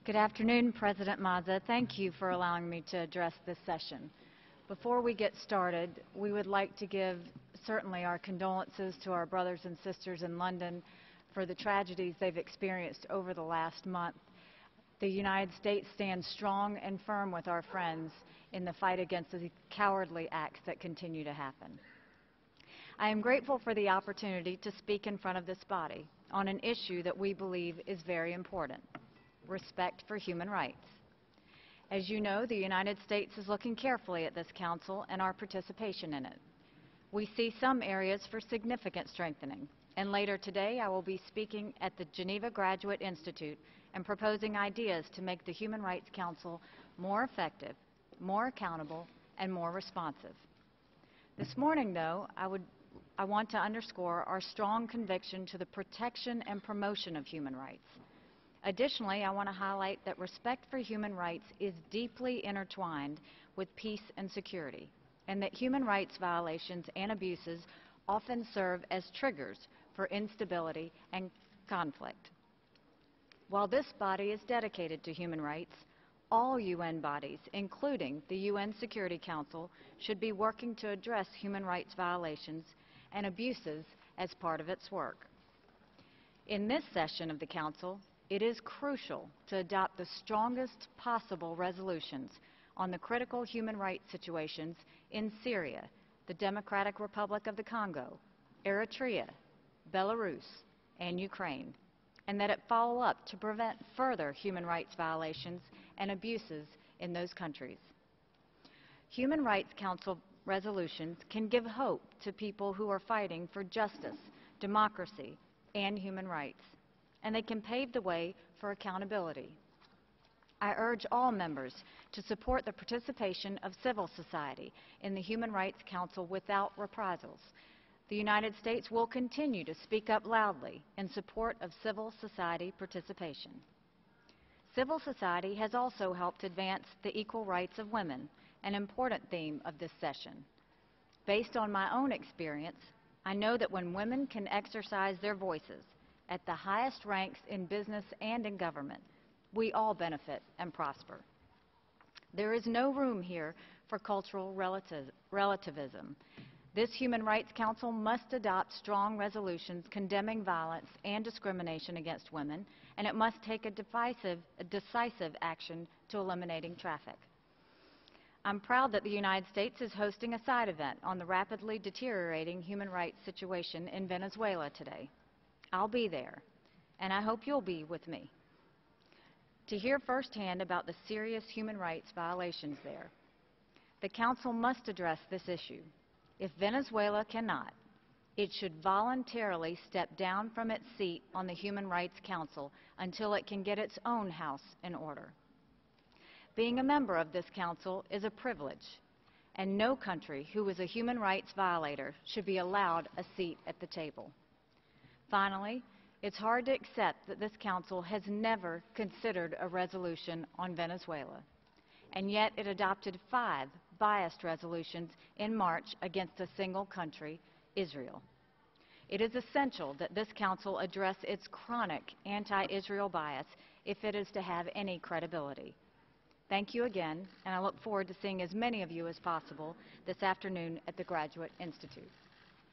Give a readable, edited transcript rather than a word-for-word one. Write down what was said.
Good afternoon, President Mazza. Thank you for allowing me to address this session. Before we get started, we would like to give certainly our condolences to our brothers and sisters in London for the tragedies they've experienced over the last month. The United States stands strong and firm with our friends in the fight against the cowardly acts that continue to happen. I am grateful for the opportunity to speak in front of this body on an issue that we believe is very important: respect for human rights. As you know, the United States is looking carefully at this Council and our participation in it. We see some areas for significant strengthening, and later today I will be speaking at the Geneva Graduate Institute and proposing ideas to make the Human Rights Council more effective, more accountable, and more responsive. This morning, though, I want to underscore our strong conviction to the protection and promotion of human rights. Additionally, I want to highlight that respect for human rights is deeply intertwined with peace and security, and that human rights violations and abuses often serve as triggers for instability and conflict. While this body is dedicated to human rights, all UN bodies, including the UN Security Council, should be working to address human rights violations and abuses as part of its work. In this session of the Council, it is crucial to adopt the strongest possible resolutions on the critical human rights situations in Syria, the Democratic Republic of the Congo, Eritrea, Belarus, and Ukraine, and that it follow up to prevent further human rights violations and abuses in those countries. Human Rights Council resolutions can give hope to people who are fighting for justice, democracy, and human rights, and they can pave the way for accountability. I urge all members to support the participation of civil society in the Human Rights Council without reprisals. The United States will continue to speak up loudly in support of civil society participation. Civil society has also helped advance the equal rights of women, an important theme of this session. Based on my own experience, I know that when women can exercise their voices at the highest ranks in business and in government, we all benefit and prosper. There is no room here for cultural relativism. This Human Rights Council must adopt strong resolutions condemning violence and discrimination against women, and it must take a decisive action to eliminating traffic. I'm proud that the United States is hosting a side event on the rapidly deteriorating human rights situation in Venezuela today. I'll be there, and I hope you'll be with me to hear firsthand about the serious human rights violations there. The Council must address this issue. If Venezuela cannot, it should voluntarily step down from its seat on the Human Rights Council until it can get its own house in order. Being a member of this Council is a privilege, and no country who is a human rights violator should be allowed a seat at the table. Finally, it's hard to accept that this Council has never considered a resolution on Venezuela, and yet it adopted 5 biased resolutions in March against a single country, Israel. It is essential that this Council address its chronic anti-Israel bias if it is to have any credibility. Thank you again, and I look forward to seeing as many of you as possible this afternoon at the Graduate Institute.